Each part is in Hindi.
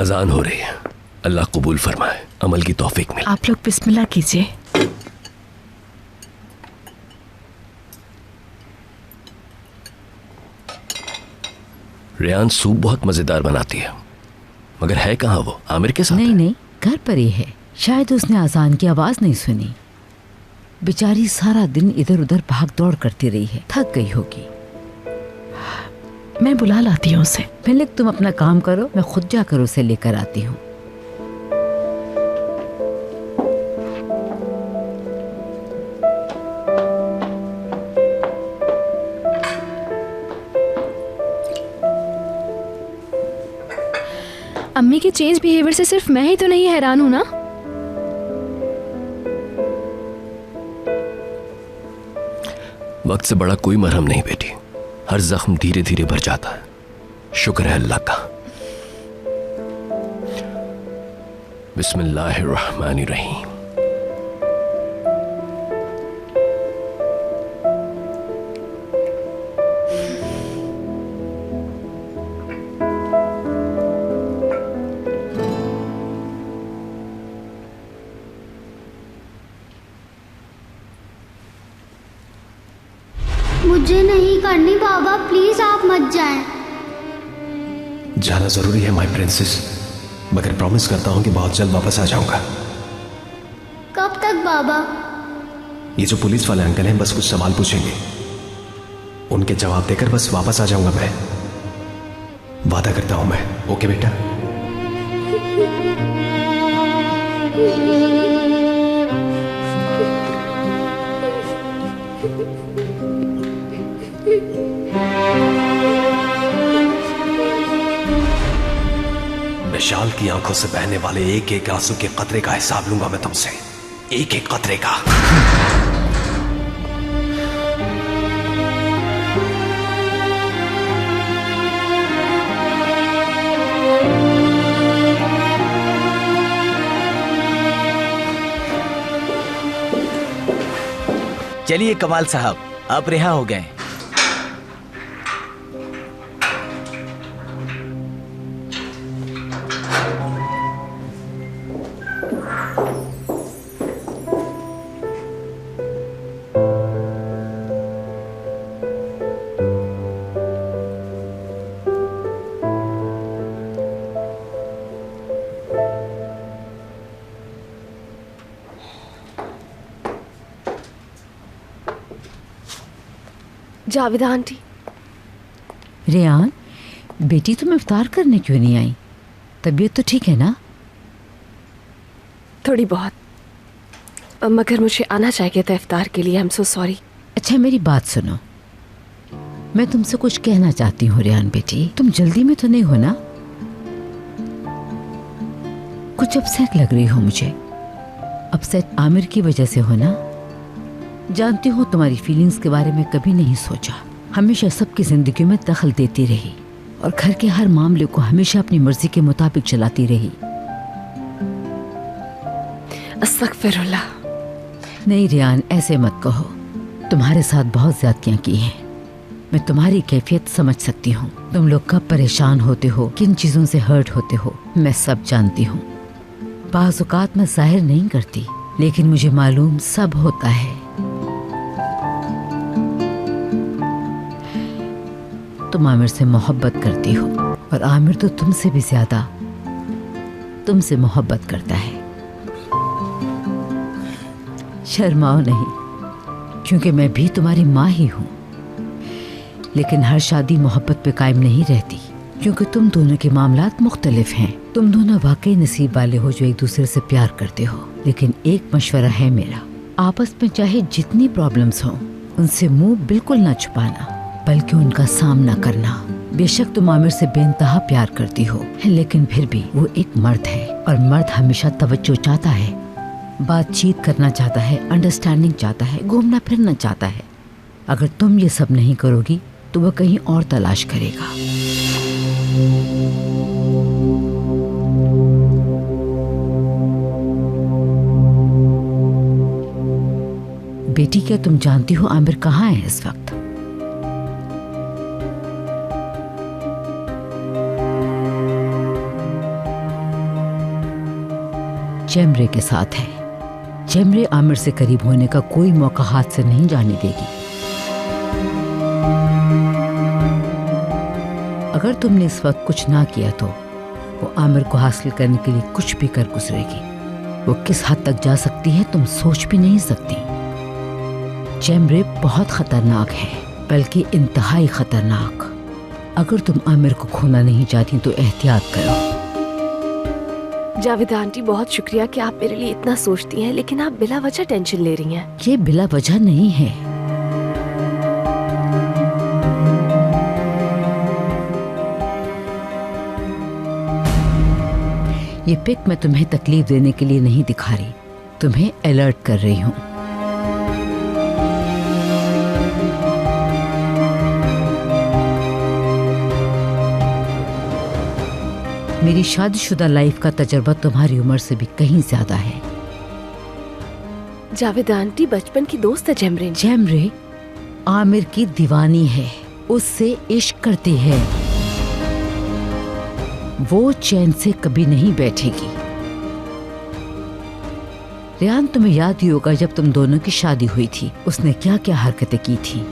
अजान हो रही है। अल्लाह कबूल फरमाए, अमल की तौफीक मिले। आप लोग बिस्मिल्लाह कीजिए। रेयान सूप बहुत मजेदार बनाती है, मगर है कहाँ वो? आमिर के साथ? नहीं नहीं, घर पर ही है। शायद उसने अजान की आवाज नहीं सुनी। बेचारी सारा दिन इधर उधर भाग दौड़ करती रही है, थक गई होगी। मैं बुला लाती हूँ उसे। फिलिक, तुम अपना काम करो, मैं खुद जाकर उसे लेकर आती हूँ। अम्मी के चेंज बिहेवियर से सिर्फ मैं ही तो नहीं हैरान हूं ना। वक्त से बड़ा कोई मरहम नहीं बेटी, हर जख्म धीरे धीरे भर जाता है। शुक्र है अल्लाह का। बिस्मिल्लाहिर्रहमानिर्रहीम। मुझे नहीं करनी बाबा, प्लीज आप मत जाएं। जाना जरूरी है माय प्रिंसेस, मगर प्रॉमिस करता हूं कि बहुत जल्द वापस आ जाऊंगा। कब तक बाबा? ये जो पुलिस वाले अंकल हैं बस कुछ सवाल पूछेंगे, उनके जवाब देकर बस वापस आ जाऊंगा मैं। वादा करता हूं मैं। ओके बेटा? विशाल की आंखों से बहने वाले एक एक आंसू के कतरे का हिसाब लूंगा मैं तुमसे, एक एक कतरे का। चलिए कमाल साहब, आप रिहा हो गए। जावेदा आंटी। रेयान बेटी, तुम इफ्तार करने क्यों नहीं आई? तबीयत तो ठीक है ना? थोड़ी बहुत, मगर मुझे आना चाहिए था इफ्तार के लिए। I am so sorry. अच्छा मेरी बात सुनो, मैं तुमसे कुछ कहना चाहती हूँ। रेयान बेटी, तुम जल्दी में तो नहीं हो ना? कुछ अपसेट लग रही हो मुझे। अपसेट आमिर की वजह से हो ना? जानती हूँ तुम्हारी फीलिंग्स के बारे में कभी नहीं सोचा, हमेशा सबकी जिंदगी में दखल देती रही और घर के हर मामले को हमेशा अपनी मर्जी के मुताबिक चलाती रही। अस्तगफिरुल्लाह। नहीं रियान, ऐसे मत कहो। तुम्हारे साथ बहुत ज्यादतियां की हैं। मैं तुम्हारी कैफियत समझ सकती हूँ। तुम लोग कब परेशान होते हो, किन चीजों से हर्ट होते हो, मैं सब जानती हूँ। बाज़ औक़ात मैं जाहिर नहीं करती, लेकिन मुझे मालूम सब होता है। तुम आमिर से मोहब्बत करती हो और आमिर तो तुमसे भी ज्यादा तुमसे मोहब्बत करता है। शर्माओ नहीं, क्योंकि मैं भी तुम्हारी माँ ही हूँ। लेकिन हर शादी मोहब्बत पे कायम नहीं रहती, क्योंकि तुम दोनों के मामलात मुख्तलिफ हैं। तुम दोनों वाकई नसीब वाले हो जो एक दूसरे से प्यार करते हो। लेकिन एक मशवरा है मेरा, आपस में चाहे जितनी प्रॉब्लम्स हों, उनसे मुंह बिल्कुल ना छुपाना, बल्कि उनका सामना करना। बेशक तुम आमिर से बेइंतहा प्यार करती हो, लेकिन फिर भी वो एक मर्द है, और मर्द हमेशा तवज्जो चाहता है, बातचीत करना चाहता है, अंडरस्टैंडिंग चाहता है, घूमना फिरना चाहता है। अगर तुम ये सब नहीं करोगी तो वह कहीं और तलाश करेगा। बेटी, क्या तुम जानती हो आमिर कहाँ है इस वक्त? जेमरे के साथ है। जेमरे आमिर से करीब होने का कोई मौका हाथ से नहीं जाने देगी। अगर तुमने इस वक्त कुछ ना किया तो वो आमिर को हासिल करने के लिए कुछ भी कर गुजरेगी। वो किस हद तक जा सकती है तुम सोच भी नहीं सकती। जेमरे बहुत खतरनाक है, बल्कि इंतहाई खतरनाक। अगर तुम आमिर को खोना नहीं चाहती तो एहतियात करो। जावेदा आंटी, बहुत शुक्रिया कि आप मेरे लिए इतना सोचती हैं, लेकिन आप बिला वजह टेंशन ले रही हैं। ये बिला वजह नहीं है। ये पिक मैं तुम्हें तकलीफ देने के लिए नहीं दिखा रही, तुम्हें अलर्ट कर रही हूँ। मेरी शादीशुदा लाइफ का तजुर्बा तुम्हारी उम्र से भी कहीं ज्यादा है। जावेदा आंटी बचपन की दोस्त है जेमरे। जेमरे आमिर की दीवानी है, उससे इश्क करती है। वो चैन से कभी नहीं बैठेगी। रियान, तुम्हें याद ही होगा जब तुम दोनों की शादी हुई थी, उसने क्या क्या हरकतें की थी।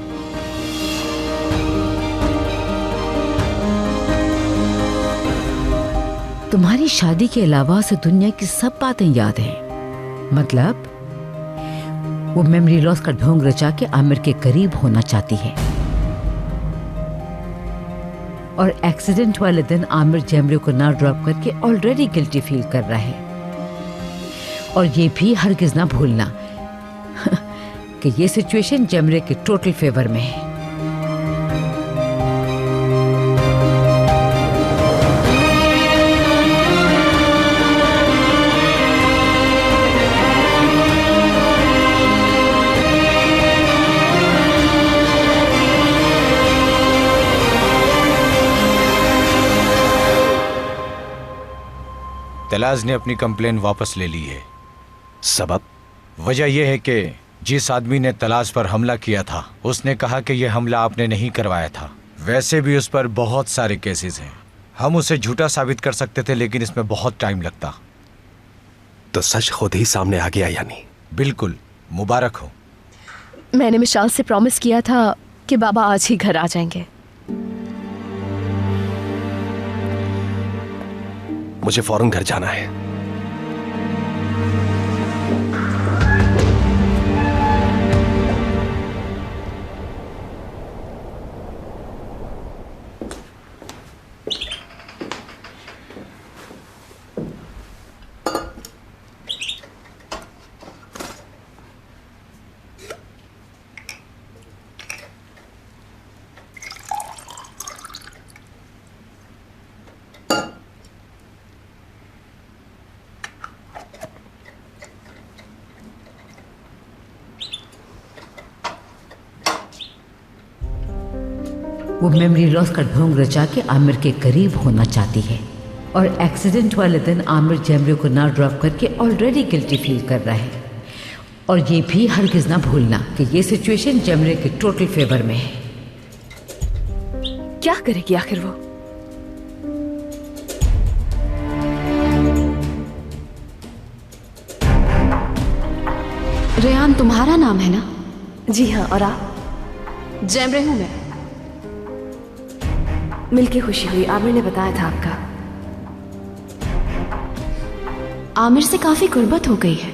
तुम्हारी शादी के अलावा उसे दुनिया की सब बातें याद हैं। मतलब वो मेमोरी लॉस का ढोंग रचा के आमिर के करीब होना चाहती है। और एक्सीडेंट वाले दिन आमिर जेमरे को ना ड्रॉप करके ऑलरेडी गिल्टी फील कर रहा है। और ये भी हरगिज ना भूलना कि ये सिचुएशन जेमरे के टोटल फेवर में है। तलाज ने अपनी कंप्लेन वापस ले ली है। सबब? वजह यह है कि जिस आदमी ने तलाज पर हमला किया था, उसने कहा कि यह हमला आपने नहीं करवाया था। वैसे भी उस पर बहुत सारे केसेस हैं। हम उसे झूठा साबित कर सकते थे, लेकिन इसमें बहुत टाइम लगता। तो सच खुद ही सामने आ गया यानी? बिल्कुल, मुबारक हो। मैंने मिशाल से प्रॉमिस किया था कि बाबा आज ही घर आ जाएंगे। मुझे फौरन घर जाना है। वो मेमोरी लॉस का ढोंग रचा के आमिर के करीब होना चाहती है और एक्सीडेंट वाले दिन आमिर जैमरे को ना ड्रॉप करके ऑलरेडी गिल्टी फील कर रहा है। और ये भी हरगिज ना भूलना कि ये सिचुएशन जैमरे के टोटल फेवर में है। क्या करेगी आखिर वो? रेहान तुम्हारा नाम है ना? जी हाँ, और आप? जैमरे हूं मैं। मिलके खुशी हुई, आमिर ने बताया था आपका। आमिर से काफी गुर्बत हो गई है।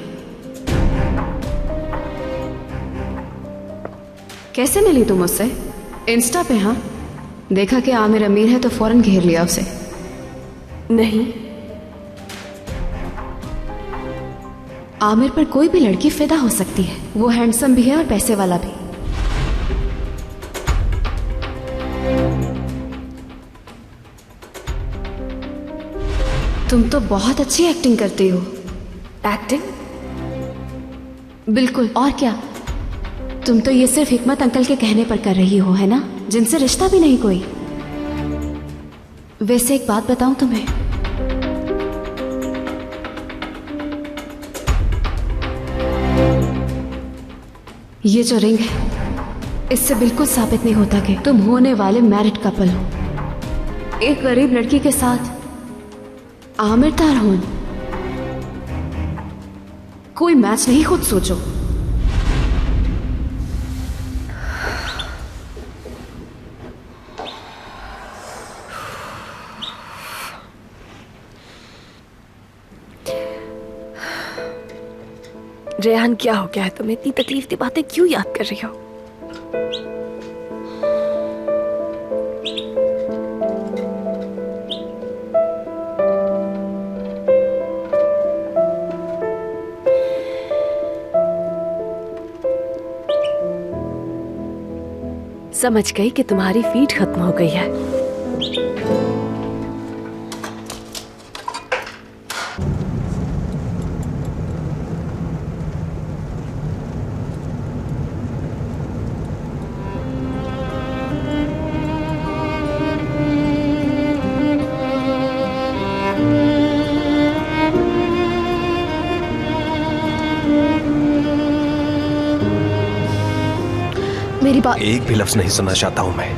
कैसे मिली तुम उससे? इंस्टा पे? हाँ, देखा कि आमिर अमीर है तो फौरन घेर लिया उसे। नहीं, आमिर पर कोई भी लड़की फिदा हो सकती है। वो हैंडसम भी है और पैसे वाला भी। तुम तो बहुत अच्छी एक्टिंग करती हो। एक्टिंग? बिल्कुल, और क्या। तुम तो ये सिर्फ हिकमत अंकल के कहने पर कर रही हो, है ना? जिनसे रिश्ता भी नहीं कोई। वैसे एक बात बताऊं तुम्हें, ये जो रिंग है इससे बिल्कुल साबित नहीं होता कि तुम होने वाले मैरिड कपल हो। एक गरीब लड़की के साथ आमिर तारहोन, कोई मैच नहीं, खुद सोचो। रेहान, क्या हो गया है तुम्हें? इतनी तकलीफ दी बातें क्यों याद कर रही हो? समझ गई कि तुम्हारी फीड खत्म हो गई है। मेरी बात, एक भी लफ्ज नहीं सुनना चाहता हूं मैं।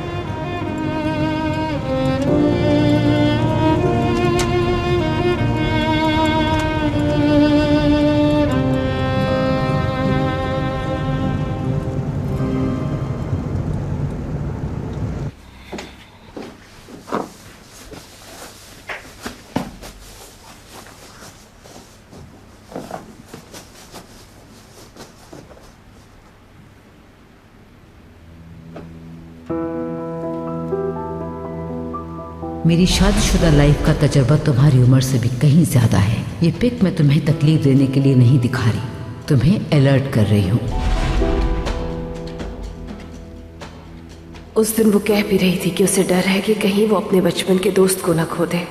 मेरी शादीशुदा लाइफ का तजुर्बा तुम्हारी उम्र से भी कहीं ज्यादा है। ये पिक मैं तुम्हें तकलीफ देने के लिए नहीं दिखा रही, तुम्हें अलर्ट कर रही हूँ। उस दिन वो कह भी रही थी कि उसे डर है कि कहीं वो अपने बचपन के दोस्त को ना खो दे।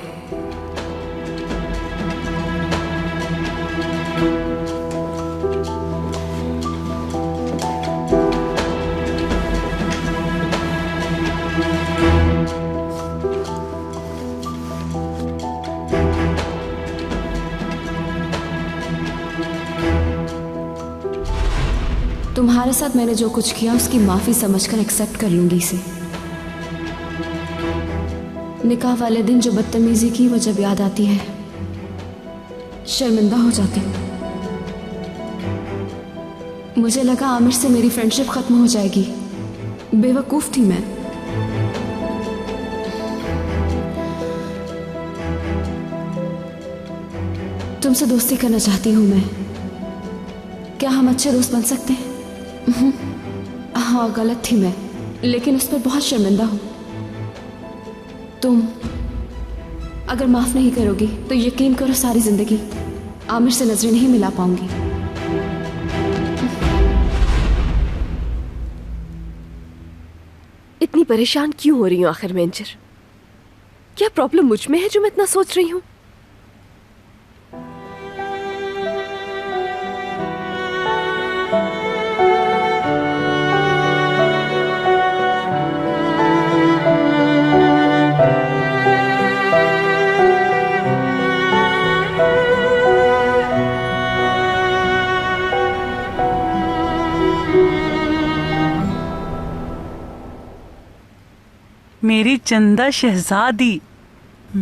तुम्हारे साथ मैंने जो कुछ किया उसकी माफी समझकर एक्सेप्ट कर लूंगी इसे। निकाह वाले दिन जो बदतमीजी की वो जब याद आती है शर्मिंदा हो जाती हूँ। मुझे लगा आमिर से मेरी फ्रेंडशिप खत्म हो जाएगी, बेवकूफ थी मैं। तुमसे दोस्ती करना चाहती हूँ मैं। क्या हम अच्छे दोस्त बन सकते हैं? हाँ, गलत थी मैं, लेकिन उस पर बहुत शर्मिंदा हूं। तुम अगर माफ नहीं करोगी तो यकीन करो सारी जिंदगी आमिर से नजरें नहीं मिला पाऊंगी। इतनी परेशान क्यों हो रही हूँ आखिर में इंजर? क्या प्रॉब्लम मुझ में है जो मैं इतना सोच रही हूँ? मेरी चंदा शहजादी,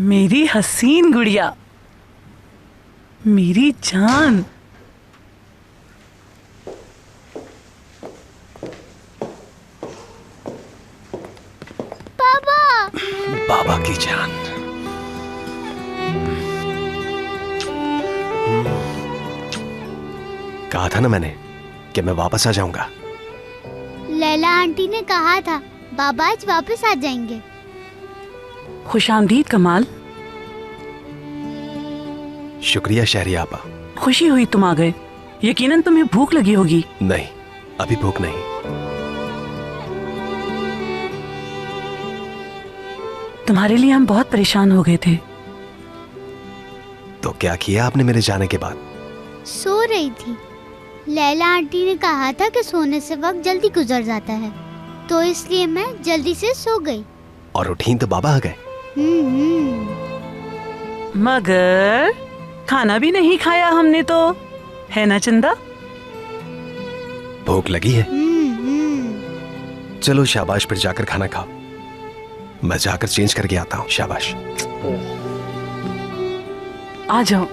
मेरी हसीन गुड़िया, मेरी जान। पापा। बाबा की जान। कहा था ना मैंने कि मैं वापस आ जाऊंगा। लैला आंटी ने कहा था बाबा आज वापस आ जाएंगे। खुशामदीद कमाल। शुक्रिया शहरी आपा। खुशी हुई तुम आ गए। यकीनन तुम्हें भूख लगी होगी। नहीं, अभी भूख नहीं। तुम्हारे लिए हम बहुत परेशान हो गए थे। तो क्या किया आपने मेरे जाने के बाद? सो रही थी। लैला आंटी ने कहा था कि सोने से वक्त जल्दी गुजर जाता है, तो इसलिए मैं जल्दी से सो गई। और उठी तो बाबा आ गए। मगर खाना भी नहीं खाया हमने तो, है ना चंदा? भूख लगी है। चलो शाबाश, फिर जाकर खाना खाओ। मैं जाकर चेंज करके आता हूँ। शाबाश। आ जाओ।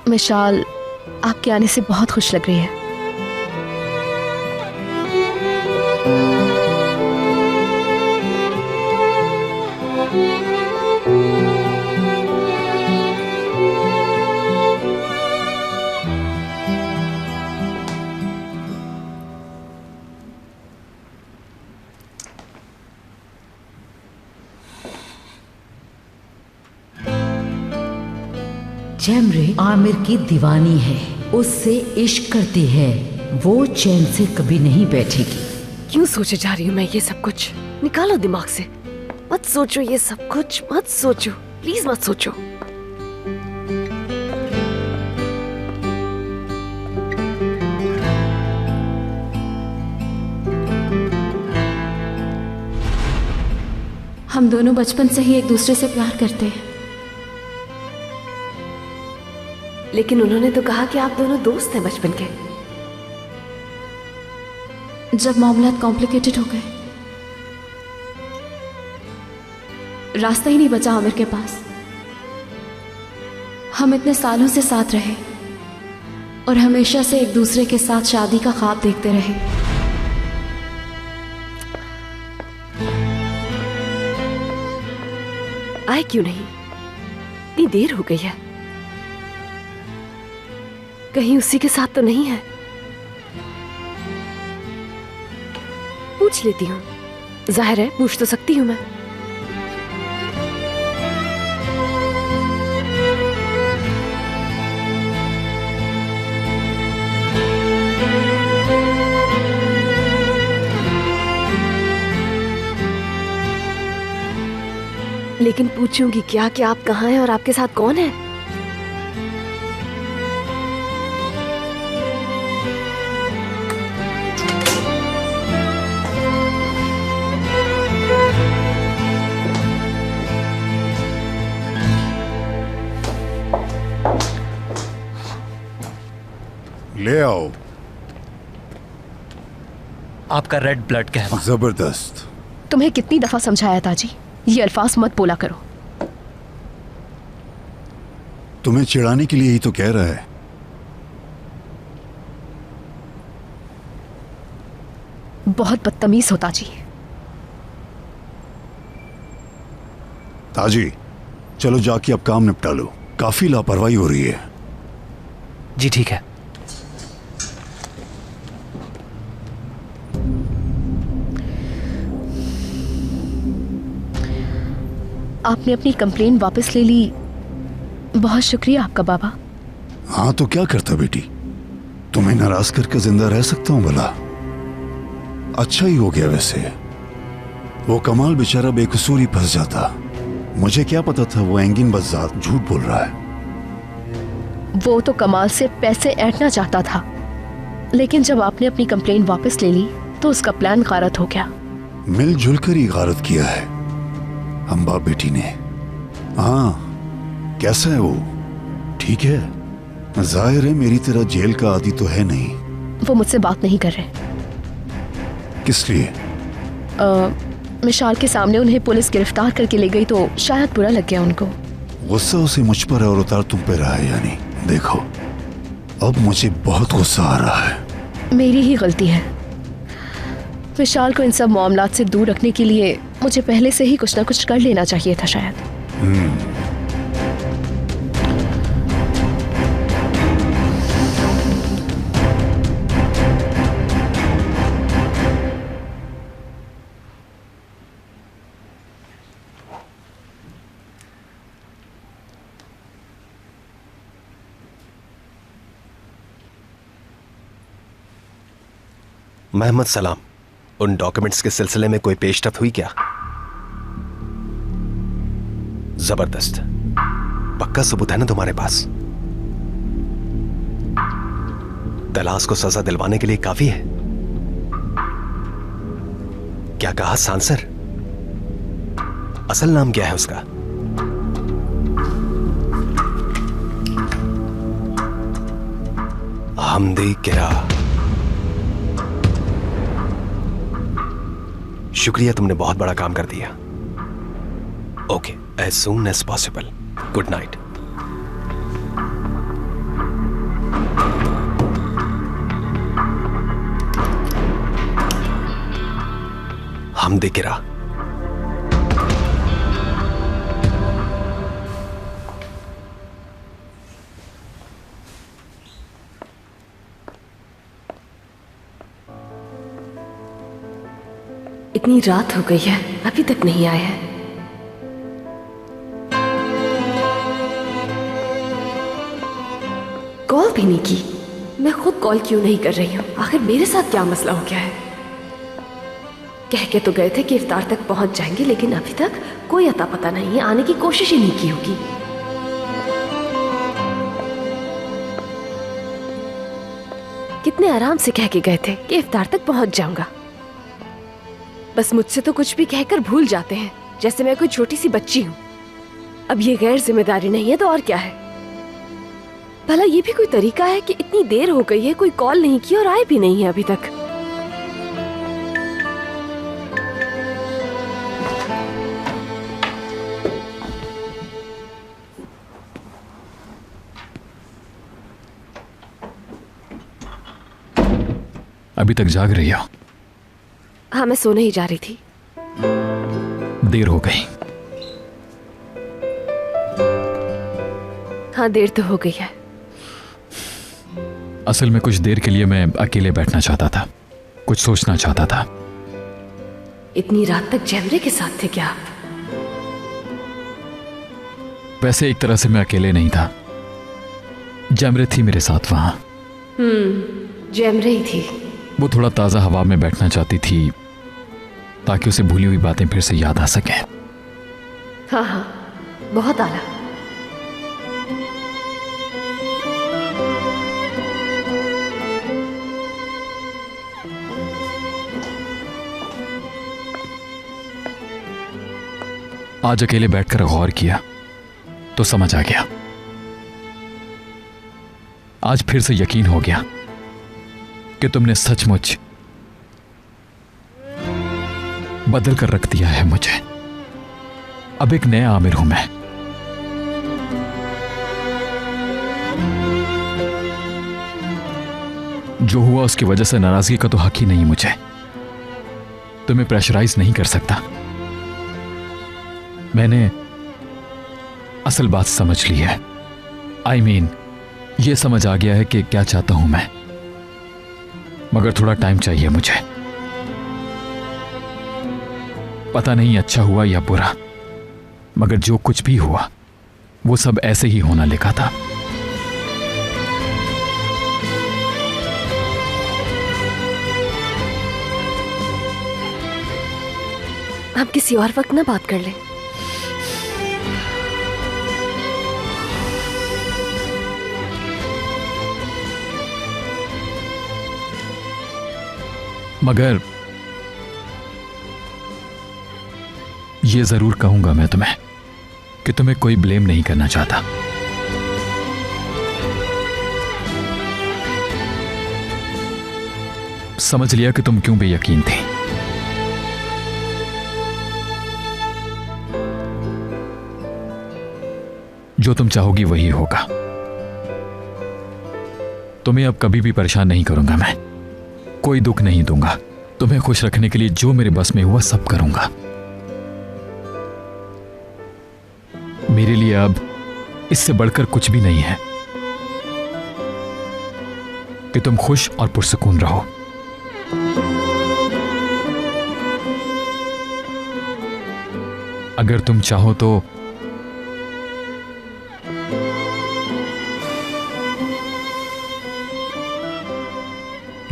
मिशाल आपके आने से बहुत खुश लग रही है। जैमरे आमिर की दीवानी है, उससे इश्क करती है, वो चैन से कभी नहीं बैठेगी। क्यों सोचे जा रही हूँ मैं ये सब कुछ? निकालो दिमाग से। मत सोचो ये सब कुछ, मत सोचो, प्लीज मत सोचो। हम दोनों बचपन से ही एक दूसरे से प्यार करते हैं। लेकिन उन्होंने तो कहा कि आप दोनों दोस्त हैं बचपन के। जब मामलात कॉम्प्लिकेटेड हो गए, रास्ता ही नहीं बचा आमिर के पास। हम इतने सालों से साथ रहे और हमेशा से एक दूसरे के साथ शादी का ख्वाब देखते रहे। आए क्यों नहीं? इतनी देर हो गई है, कहीं उसी के साथ तो नहीं है? पूछ लेती हूँ, जाहिर है पूछ तो सकती हूँ मैं। लेकिन पूछूंगी क्या कि आप कहाँ हैं और आपके साथ कौन है? ले आओ। आपका रेड ब्लड कहवा। जबरदस्त। तुम्हें कितनी दफा समझाया ताजी, ये अल्फाज मत बोला करो। तुम्हें चिढ़ाने के लिए ही तो कह रहा है। बहुत बदतमीज हो ताजी। ताजी, चलो जाके अब काम निपटा लो, काफी लापरवाही हो रही है। जी ठीक है। आपने अपनी कंप्लेन वापस ले ली, बहुत शुक्रिया आपका बाबा। हाँ तो क्या करता बेटी, तुम्हें नाराज करके जिंदा रह सकता हूं भला? अच्छा ही हो गया वैसे। वो कमाल बेचारा बेकसूर ही फंस जाता। मुझे क्या पता था वो एंगिन बज़ात झूठ बोल रहा है। वो तो कमाल से पैसे ऐंठना चाहता था, लेकिन जब आपने अपनी कंप्लेन वापस ले ली तो उसका प्लान गारत हो गया। मिलजुल कर ही गारत किया है हम बाप बेटी ने। हाँ, कैसा है वो? ठीक है? जाहिर है मेरी तरह जेल का आदी तो है नहीं। वो मुझसे बात नहीं कर रहे। किस लिए? मिशाल के सामने उन्हें पुलिस गिरफ्तार करके ले गई तो शायद बुरा लग गया उनको। गुस्सा उसे मुझ पर है और उतार तुम पे रहा है। यानी देखो, अब मुझे बहुत गुस्सा आ रहा है। मेरी ही गलती है। विशाल को इन सब मामलात से दूर रखने के लिए मुझे पहले से ही कुछ ना कुछ कर लेना चाहिए था शायद। मोहम्मद सलाम, उन डॉक्यूमेंट्स के सिलसिले में कोई पेशरफ्त हुई क्या? जबरदस्त। पक्का सबूत है ना तुम्हारे पास? तलाश को सजा दिलवाने के लिए काफी है। क्या कहा सांसर? असल नाम क्या है उसका? हमदी किरा। शुक्रिया, तुमने बहुत बड़ा काम कर दिया। Okay, as soon as possible. Good night. हम दिखरा। इतनी रात हो गई है, अभी तक नहीं आया है। कॉल भी नहीं की। मैं खुद कॉल क्यों नहीं कर रही हूँ? आखिर मेरे साथ क्या मसला हो गया है? कह के तो गए थे कि इफ्तार तक पहुंच जाएंगे, लेकिन अभी तक कोई अता पता नहीं है। आने की कोशिश ही नहीं की होगी। कितने आराम से कह के गए थे कि इफ्तार तक पहुंच जाऊंगा। बस मुझसे तो कुछ भी कहकर भूल जाते हैं, जैसे मैं कोई छोटी सी बच्ची हूं। अब ये गैर जिम्मेदारी नहीं है तो और क्या है? भला ये भी कोई तरीका है कि इतनी देर हो गई है, कोई कॉल नहीं की और आए भी नहीं है अभी तक। अभी तक जाग रही हो? हाँ, मैं सोने ही जा रही थी। देर हो गई। हाँ, देर तो हो गई है। असल में कुछ देर के लिए मैं अकेले बैठना चाहता था, कुछ सोचना चाहता था। इतनी रात तक जैमरे के साथ थे क्या आप? वैसे एक तरह से मैं अकेले नहीं था, जैमरे थी मेरे साथ वहां। जैमरे ही थी। वो थोड़ा ताजा हवा में बैठना चाहती थी ताकि उसे भूली हुई बातें फिर से याद आ सकें। हाँ हाँ, बहुत आला। आज अकेले बैठकर गौर किया तो समझ आ गया। आज फिर से यकीन हो गया कि तुमने सचमुच बदल कर रख दिया है मुझे। अब एक नया आमिर हूं मैं। जो हुआ उसकी वजह से नाराजगी का तो हक ही नहीं मुझे। तुम्हें प्रेशराइज नहीं कर सकता। मैंने असल बात समझ ली है। I mean, ये समझ आ गया है कि क्या चाहता हूं मैं, मगर थोड़ा टाइम चाहिए मुझे। पता नहीं अच्छा हुआ या बुरा, मगर जो कुछ भी हुआ वो सब ऐसे ही होना लिखा था। हम किसी और वक्त ना बात कर लें। मगर ये जरूर कहूंगा मैं तुम्हें कि तुम्हें कोई ब्लेम नहीं करना चाहता। समझ लिया कि तुम क्यों बेयकीन थी। जो तुम चाहोगी वही होगा। तुम्हें अब कभी भी परेशान नहीं करूंगा मैं, कोई दुख नहीं दूंगा। तुम्हें खुश रखने के लिए जो मेरे बस में हुआ सब करूंगा। मेरे लिए अब इससे बढ़कर कुछ भी नहीं है कि तुम खुश और पुरसुकून रहो। अगर तुम चाहो तो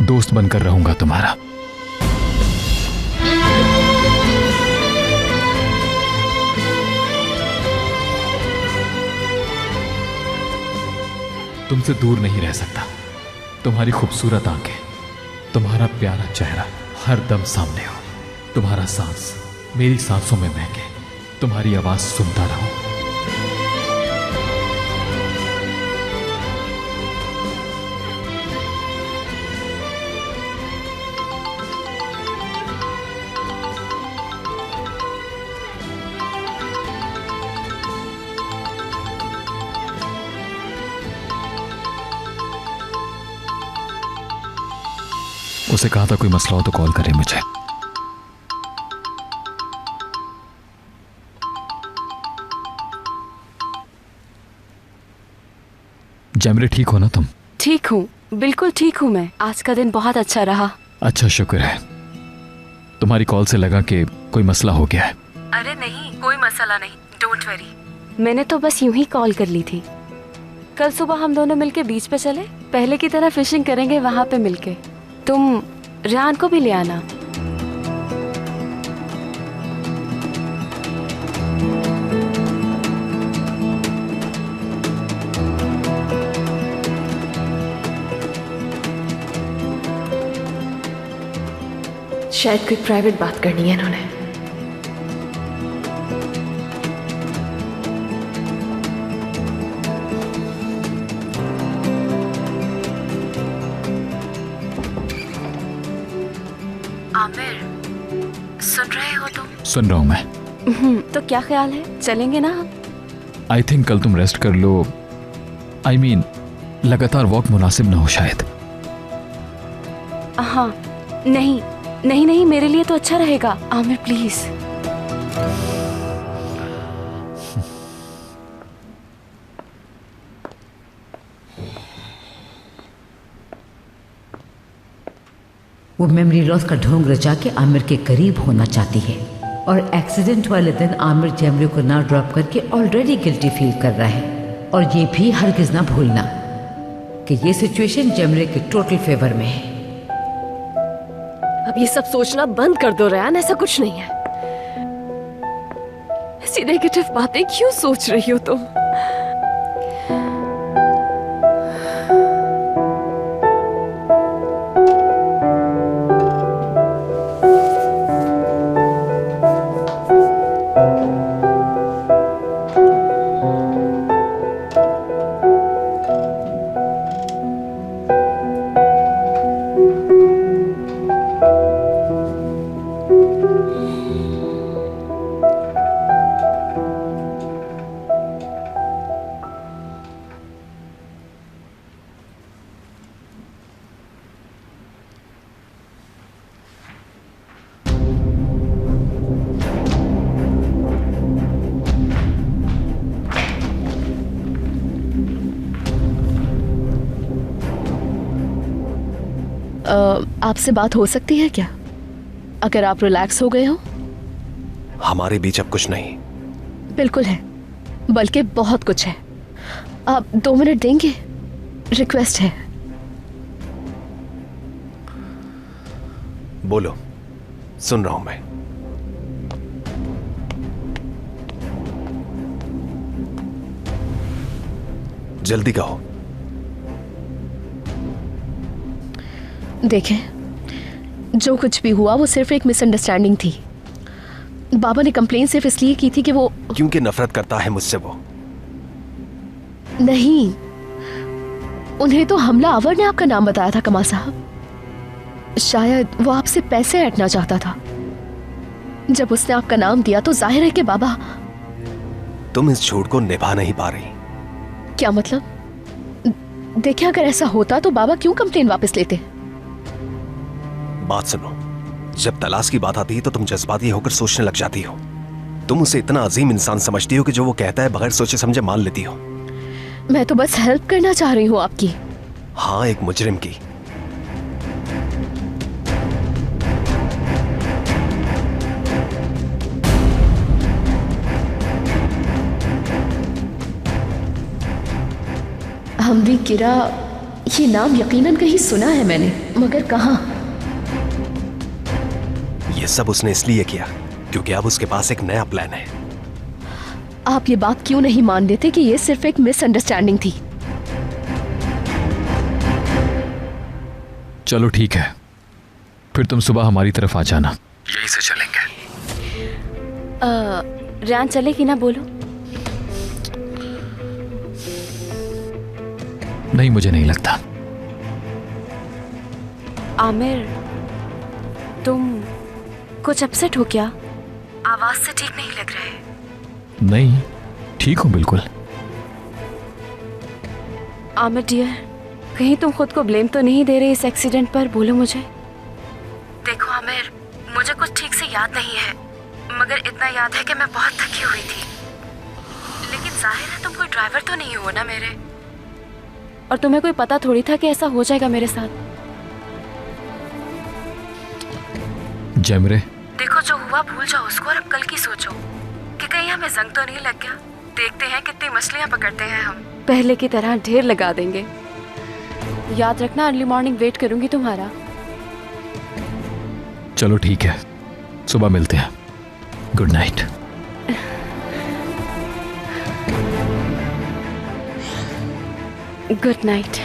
दोस्त बनकर रहूंगा तुम्हारा। तुमसे दूर नहीं रह सकता। तुम्हारी खूबसूरत आंखें, तुम्हारा प्यारा चेहरा हर दम सामने हो। तुम्हारा सांस मेरी सांसों में महके, तुम्हारी आवाज सुनता रहूं। उसे कहा था कोई मसला हो तो कॉल करे मुझे। जैमरे, ठीक हो ना तुम? ठीक हूँ, बिल्कुल ठीक हूँ मैं। आज का दिन बहुत अच्छा रहा। अच्छा, शुक्र है। तुम्हारी कॉल से लगा कि कोई मसला हो गया है। अरे नहीं, कोई मसला नहीं, डोंट वरी। मैंने तो बस यूं ही कॉल कर ली थी। कल सुबह हम दोनों मिलके बीच पे चले, पहले की तरह फिशिंग करेंगे वहां पे मिलके। तुम रेहान को भी ले आना। शायद कोई प्राइवेट बात करनी है इन्होंने। आमिर, सुन रहे हो तुम? सुन रहा हूं मैं। तो क्या ख्याल है, चलेंगे ना हम? आई थिंक कल तुम रेस्ट कर लो। आई मीन, लगातार वॉक मुनासिब ना हो शायद। हाँ, नहीं नहीं नहीं, मेरे लिए तो अच्छा रहेगा। आमिर प्लीज। वो मेमोरी लॉस का ढोंग रचा के आमिर के करीब होना चाहती है, और एक्सीडेंट वाले दिन आमिर जैमरे को ना ड्रॉप करके ऑलरेडी गिल्टी फील कर रहा है। और ये भी हरगिज ना भूलना कि ये सिचुएशन जैमरे के टोटल फेवर में है। अब ये सब सोचना बंद कर दो रेहान, ऐसा कुछ नहीं है। ऐसी नेगेटिव बातें क्यों सोच रही हो तुम? आपसे बात हो सकती है क्या, अगर आप रिलैक्स हो गए हो? हमारे बीच अब कुछ नहीं। बिल्कुल है, बल्कि बहुत कुछ है। आप 2 मिनट देंगे? रिक्वेस्ट है। बोलो, सुन रहा हूं मैं। जल्दी कहो। देखें, जो कुछ भी हुआ वो सिर्फ एक मिसअंडरस्टैंडिंग थी। बाबा ने कंप्लेन सिर्फ इसलिए की थी कि वो क्योंकि नफरत करता है मुझसे वो। नहीं, उन्हें तो हमला आवर ने आपका नाम बताया था कमाल साहब। शायद वो आपसे पैसे ऐंठना चाहता था। जब उसने आपका नाम दिया तो जाहिर है कि बाबा। तुम इस झूठ को निभा नहीं पा रही। क्या मतलब? देखिए, अगर ऐसा होता तो बाबा क्यों कंप्लेन वापस लेते? बात सुनो, जब तलाश की बात आती है तो तुम जज्बाती होकर सोचने लग जाती हो। तुम उसे इतना अजीम इंसान समझती हो कि जो वो कहता है बगैर सोचे समझे मान लेती हो। मैं तो बस हेल्प करना चाह रही हूँ आपकी। हाँ, एक मुजरिम की। हमवी किरा, ये नाम यकीनन कहीं सुना है मैंने, मगर कहाँ? ये सब उसने इसलिए किया क्योंकि अब उसके पास एक नया प्लान है। आप ये बात क्यों नहीं मान लेते कि ये सिर्फ एक मिसअंडरस्टैंडिंग थी? चलो ठीक है, फिर तुम सुबह हमारी तरफ आ जाना। यहीं से चलेंगे। रान चलेगी ना? बोलो। नहीं, मुझे नहीं लगता। आमिर, तुम कुछ अपसेट हो क्या? आवाज से ठीक नहीं लग रहे। नहीं, ठीक हूं बिल्कुल। आमिर डियर, कहीं तुम खुद को ब्लेम तो नहीं दे रहे इस एक्सीडेंट पर? बोलो मुझे। देखो आमिर, मुझे कुछ ठीक से याद नहीं है, मगर इतना याद है कि मैं बहुत थकी हुई थी। लेकिन जाहिर है तुम कोई ड्राइवर तो नहीं हो ना मेरे, और तुम्हें कोई पता थोड़ी था कि ऐसा हो जाएगा मेरे साथ। जैमरे, देखो, जो हुआ भूल जाओ उसको और अब कल की सोचो कि कहीं हमें जंग तो नहीं लग गया। देखते हैं कितनी मछलियां पकड़ते हैं हम। पहले की तरह ढेर लगा देंगे। याद रखना, अर्ली मॉर्निंग वेट करूंगी तुम्हारा। चलो ठीक है, सुबह मिलते हैं। Good night. Good night.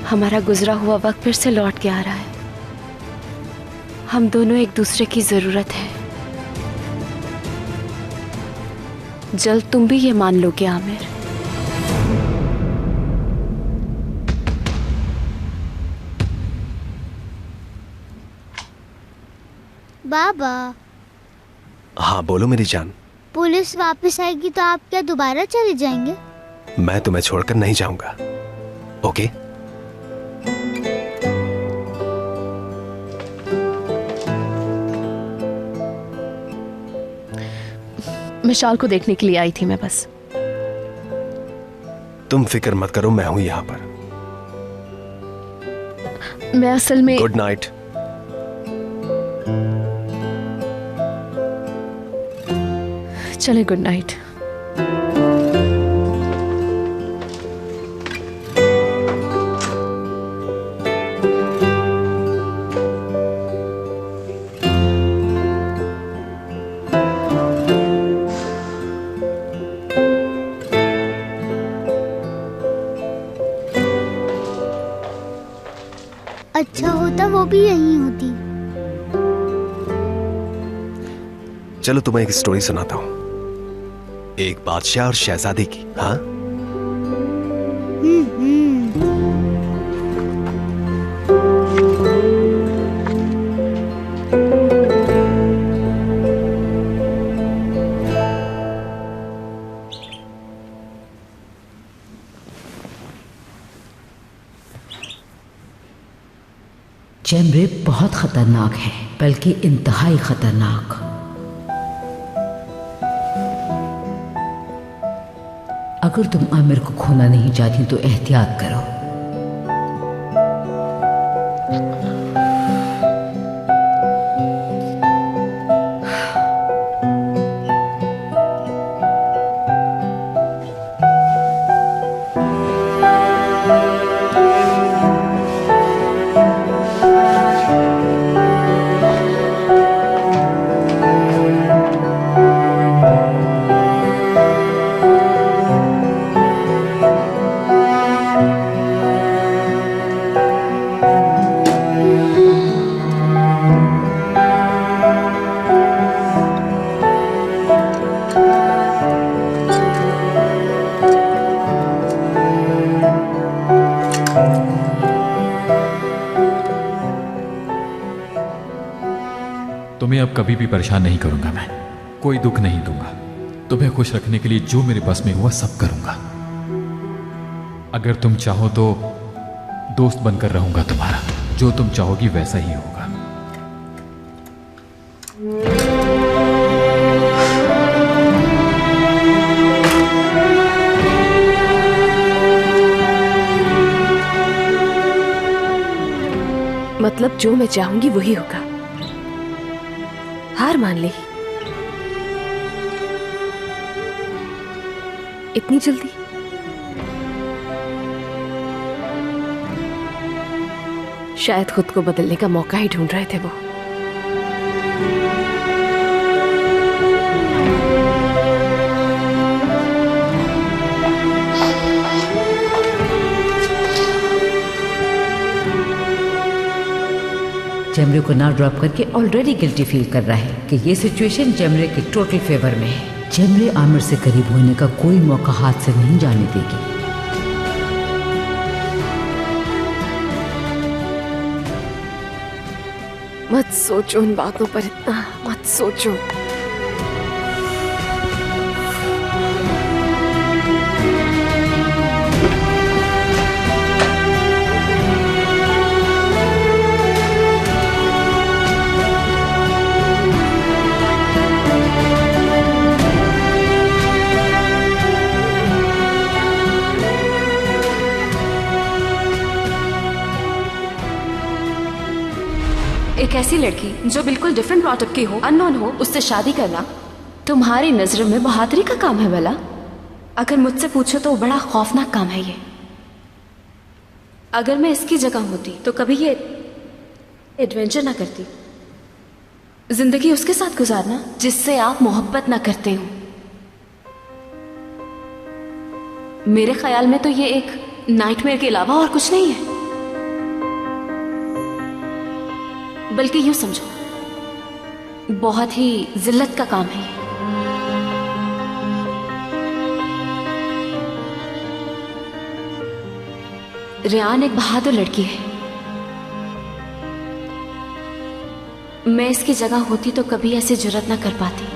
हमारा गुजरा हुआ वक्त फिर से लौट के आ रहा है। हम दोनों एक दूसरे की जरूरत है। जल्द तुम भी ये मान लोगे आमिर। बाबा। हाँ बोलो मेरी जान। पुलिस वापस आएगी तो आप क्या दोबारा चले जाएंगे? मैं तुम्हें छोड़कर नहीं जाऊंगा। ओके? मिशाल को देखने के लिए आई थी मैं बस। तुम फिक्र मत करो, मैं हूं यहाँ पर। मैं असल में। Good night. चले, गुड नाइट। अच्छा होता वो भी यहीं होती। चलो तुम्हें एक स्टोरी सुनाता हूं, एक बादशाह और शहजादी की। हाँ? जैमरे बहुत खतरनाक है, बल्कि इंतहाई खतरनाक। अगर तुम आमिर को खोना नहीं चाहती तो एहतियात करो। तुम्हें अब कभी भी परेशान नहीं करूंगा। मैं कोई दुख नहीं दूंगा। तुम्हें खुश रखने के लिए जो मेरे बस में हुआ सब करूंगा। अगर तुम चाहो तो दोस्त बनकर रहूंगा तुम्हारा। जो तुम चाहोगी वैसा ही होगा। मतलब जो मैं चाहूंगी वही होगा। हार मान ली? इतनी जल्दी? शायद खुद को बदलने का मौका ही ढूंढ रहे थे वो। जेमरे को ना ड्रॉप करके ऑलरेडी गिल्टी फील कर रहा है कि ये सिचुएशन जेमरे के टोटल फेवर में है। जेमरे आमिर से करीब होने का कोई मौका हाथ से नहीं जाने देगी। मत सोचो उन बातों पर इतना, मत सोचो। एक ऐसी लड़की जो बिल्कुल डिफरेंट प्रोडक्ट की हो, अननोन हो, उससे शादी करना तुम्हारी नजर में बहादुरी का काम है भला? अगर मुझसे पूछो तो बड़ा खौफनाक काम है ये। अगर मैं इसकी जगह होती तो कभी ये एडवेंचर ना करती। जिंदगी उसके साथ गुजारना जिससे आप मोहब्बत ना करते हो। मेरे ख्याल में तो ये एक नाइटमेयर के अलावा और कुछ नहीं है। बल्कि यूं समझो बहुत ही जिल्लत का काम है ये। रेयान एक बहादुर लड़की है। मैं इसकी जगह होती तो कभी ऐसी जुर्रत ना कर पाती।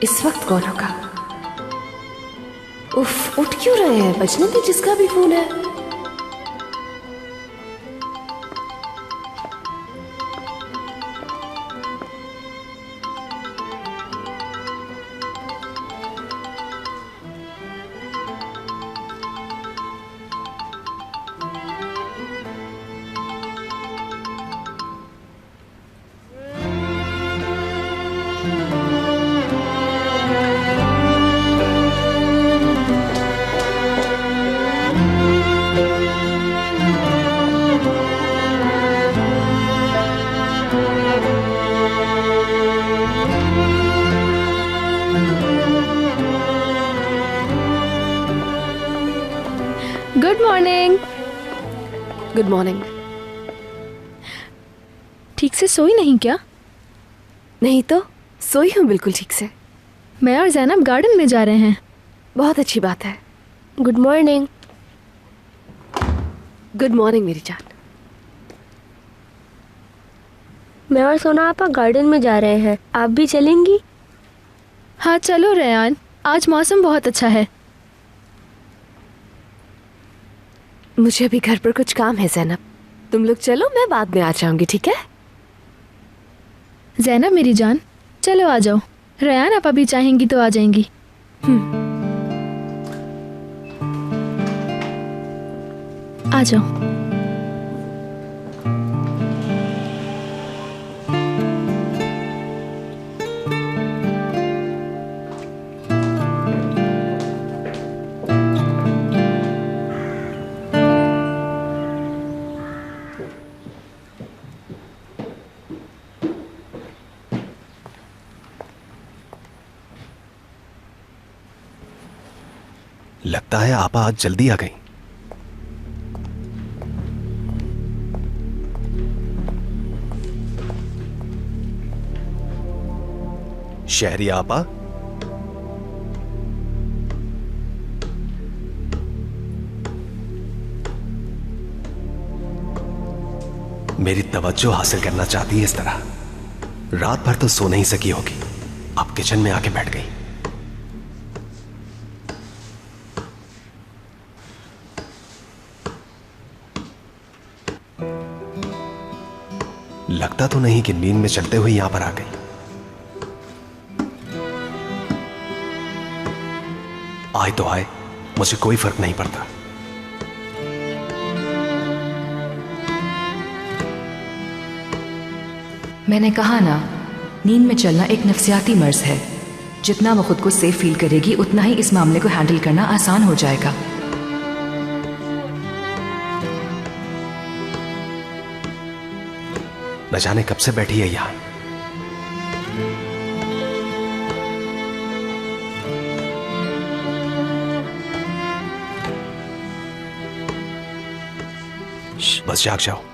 इस वक्त कौन होगा? उफ, उठ क्यों रहे हैं? बजने दे जिसका भी फोन है। Good morning. Good morning. ठीक से सोई नहीं क्या? नहीं तो सोई हूँ बिल्कुल ठीक से। मैं और जैनब गार्डन में जा रहे हैं। बहुत अच्छी बात है। Good morning. गुड मॉर्निंग मेरी जान। मैं और सोना आपा गार्डन में जा रहे हैं, आप भी चलेंगी? हाँ चलो रेयान, आज मौसम बहुत अच्छा है। मुझे अभी घर पर कुछ काम है जैनब, तुम लोग चलो, मैं बाद में आ जाऊंगी, ठीक है? जैनब मेरी जान, चलो आ जाओ। रेयान आप अभी चाहेंगी तो आ जाएंगी। आ जाओ। लगता है आपा आज जल्दी आ गई। शहरी आपा, मेरी तवज्जो हासिल करना चाहती है इस तरह। रात भर तो सो नहीं सकी होगी, अब किचन में आके बैठ गई। लगता तो नहीं कि नींद में चलते हुए यहां पर आ गई। आए तो आए, मुझे कोई फर्क नहीं पड़ता। मैंने कहा ना, नींद में चलना एक नफ्सियाती मर्ज है। जितना वो खुद को सेफ फील करेगी उतना ही इस मामले को हैंडल करना आसान हो जाएगा। न जाने कब से बैठी है यहां। बस जाग जाओ।